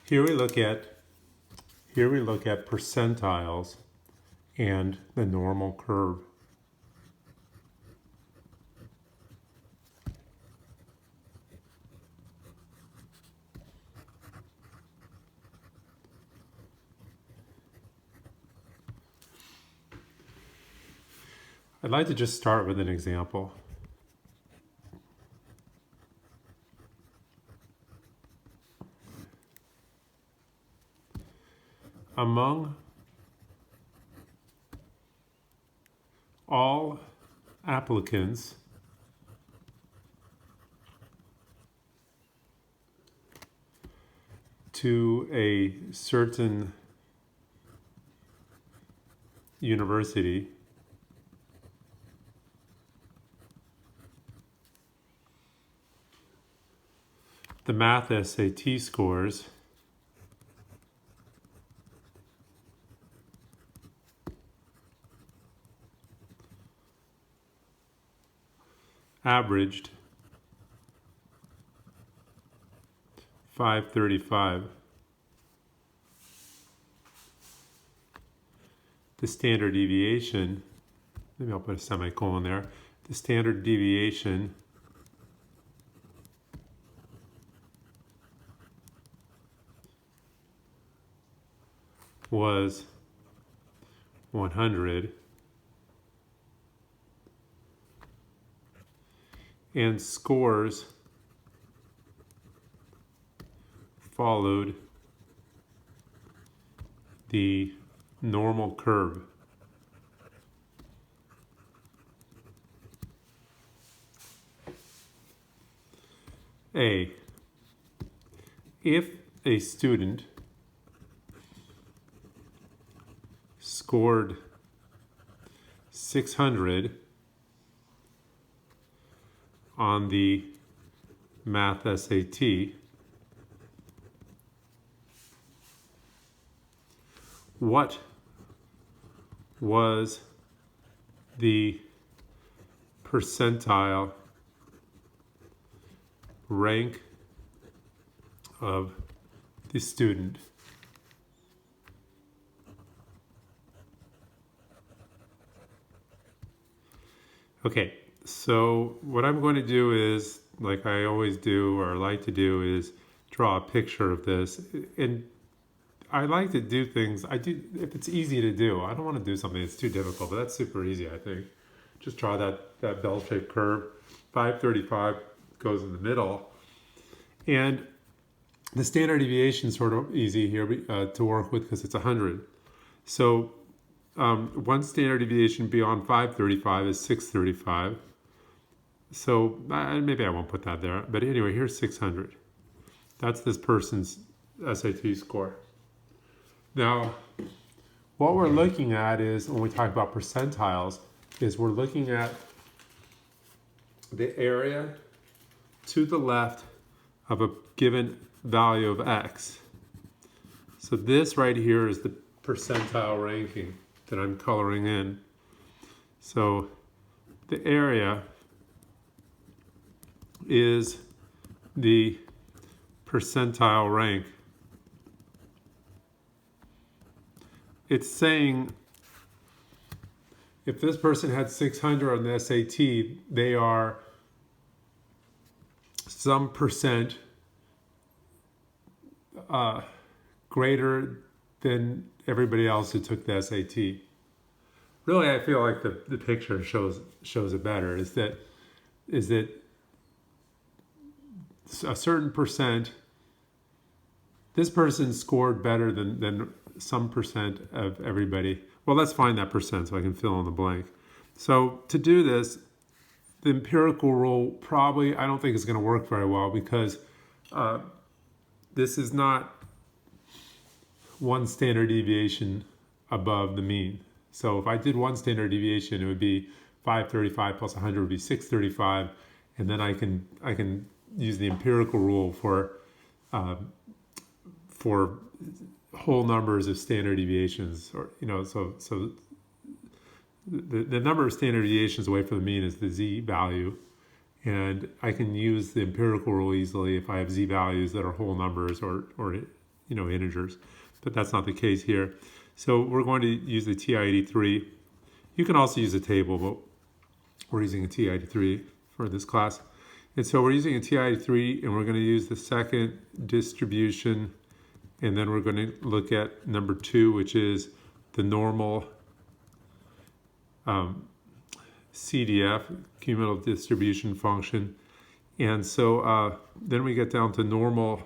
Here we look at percentiles and the normal curve. I'd like to just start with an example. Among all applicants to a certain university, the math SAT scores averaged 535. The standard deviation, maybe I'll put a semicolon there, the standard deviation was 100, and scores followed the normal curve. A, if a student scored 600 on the math SAT, what was the percentile rank of the student? Okay, so what I'm going to do is, like I always do or like to do, is draw a picture of this. And I like to do things, if it's easy to do. I don't want to do something that's too difficult, but that's super easy, I think. Just draw that bell-shaped curve. 535 goes in the middle. And the standard deviation is sort of easy here to work with because it's 100. So one standard deviation beyond 535 is 635. So maybe I won't put that there. But anyway, here's 600. That's this person's SAT score. Now, what we're looking at is, when we talk about percentiles, is we're looking at the area to the left of a given value of X. So this right here is the percentile ranking that I'm coloring in. So the area is the percentile rank. It's saying if this person had 600 on the SAT, they are some percent greater than everybody else who took the SAT. Really, I feel like the picture shows it better. Is that a certain percent, this person scored better than some percent of everybody. Well, let's find that percent so I can fill in the blank. So to do this, the empirical rule probably, I don't think is going to work very well, because this is not one standard deviation above the mean. So if I did one standard deviation, it would be 535 plus 100 would be 635, and then I can use the empirical rule for whole numbers of standard deviations, or so the number of standard deviations away from the mean is the z value, and I can use the empirical rule easily if I have z values that are whole numbers, or integers, but that's not the case here. So we're going to use the TI-83. You can also use a table, but we're using a TI-83 for this class. And so we're using a TI-83, and we're going to use the second distribution, and then we're going to look at number 2, which is the normal CDF, cumulative distribution function. And so then we get down to normal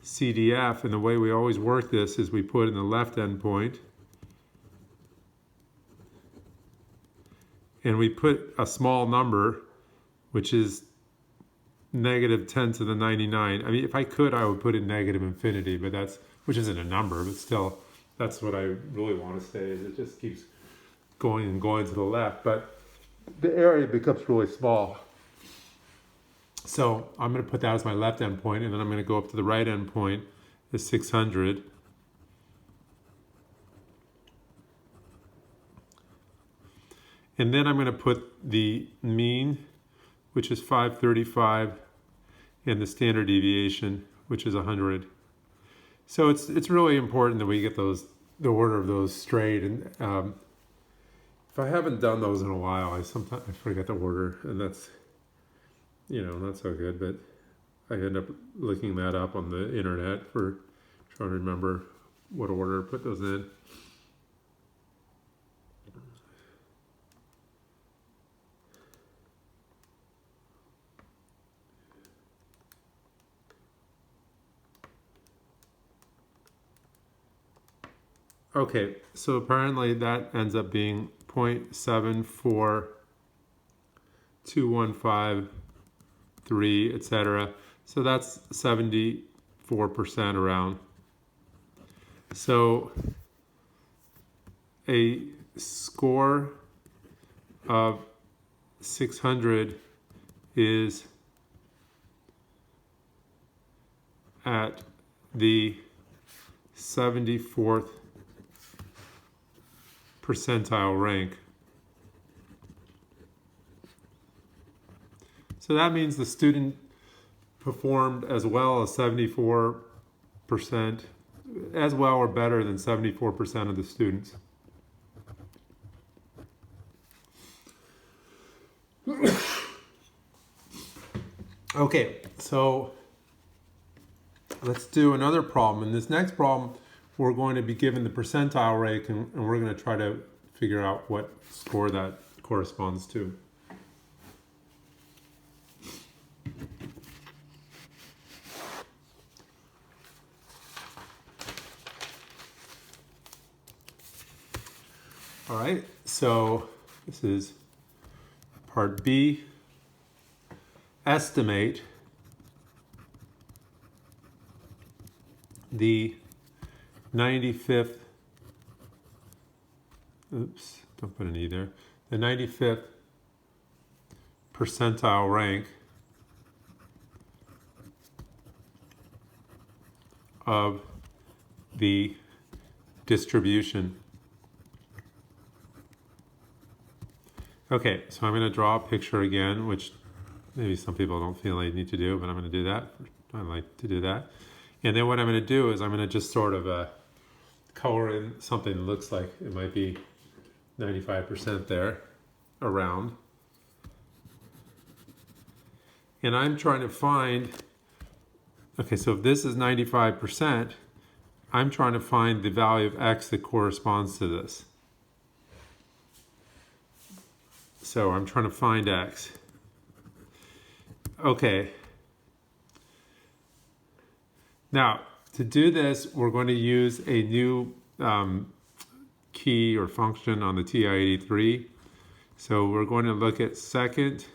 CDF, and the way we always work this is we put in the left endpoint, and we put a small number, which is negative 10 to the 99. I mean, if I could, I would put in negative infinity, but which isn't a number, but still, that's what I really want to say, is it just keeps going and going to the left, but the area becomes really small. So I'm going to put that as my left endpoint, and then I'm going to go up to the right endpoint, is 600. And then I'm going to put the mean, which is 535, and the standard deviation, which is 100. So it's really important that we get the order of those straight. And if I haven't done those in a while, I forget the order, and that's not so good. But I end up looking that up on the internet for trying to remember what order to put those in. Okay, so apparently that ends up being 0.742153, etc. So that's 74% around. So a score of 600 is at the 74th percentile rank. So that means the student performed as well as 74%, as well or better than 74% of the students. Okay, so let's do another problem. In this next problem, we're going to be given the percentile rank, and we're going to try to figure out what score that corresponds to. All right, so this is part B. Estimate the 95th, oops, don't put an E there, the 95th percentile rank of the distribution. Okay, so I'm going to draw a picture again, which maybe some people don't feel they need to do, but I'm going to do that. I like to do that. And then what I'm going to do is I'm going to just sort of color in something that looks like it might be 95% there, around. And I'm trying to find, okay, so if this is 95%, I'm trying to find the value of x that corresponds to this. So I'm trying to find x. Okay. Now, to do this, we're going to use a new key or function on the TI-83. So we're going to look at second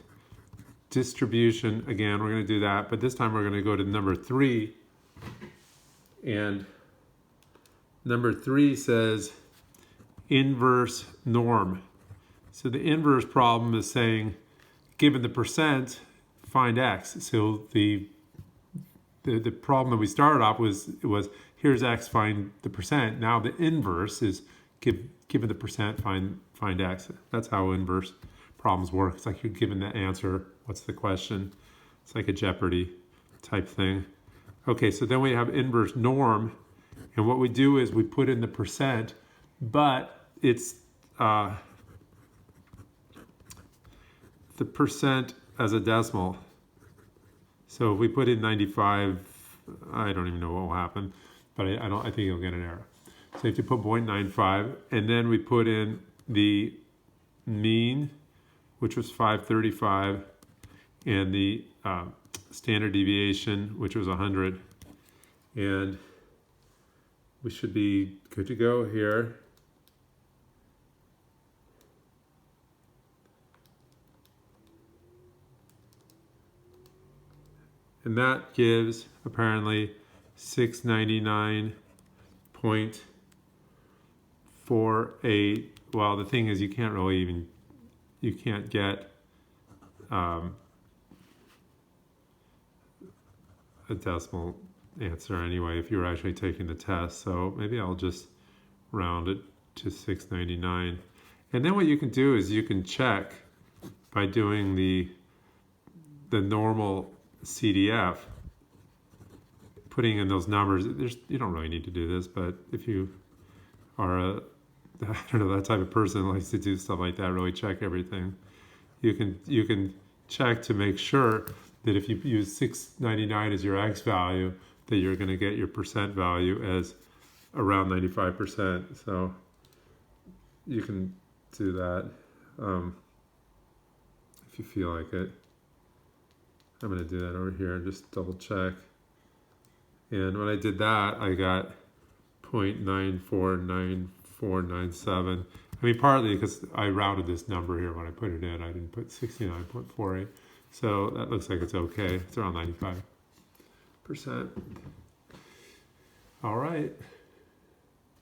distribution. Again, we're going to do that, but this time we're going to go to number 3. And number 3 says inverse norm. So the inverse problem is saying, given the percent, find x. So the problem that we started off was here's x, find the percent. Now the inverse is given the percent, find x. That's how inverse problems work. It's like you're given the answer. What's the question? It's like a Jeopardy type thing. Okay, so then we have inverse norm, and what we do is we put in the percent, but it's the percent as a decimal. So if we put in 95, I don't even know what will happen, but I think you'll get an error. So if you put 0.95, and then we put in the mean, which was 535, and the standard deviation, which was 100, and we should be good to go here. And that gives apparently 699.48. Well, the thing is, you can't really even, you can't get a decimal answer anyway if you're actually taking the test. So maybe I'll just round it to 699. And then what you can do is you can check by doing the normal CDF, putting in those numbers. You don't really need to do this, but if you are I don't know, that type of person who likes to do stuff like that, really check everything. You can check to make sure that if you use 699 as your X value, that you're going to get your percent value as around 95%. So you can do that if you feel like it. I'm going to do that over here and just double check. And when I did that, I got 0.949497. I mean, partly because I rounded this number here when I put it in. I didn't put 69.48. So that looks like it's okay. It's around 95%. All right.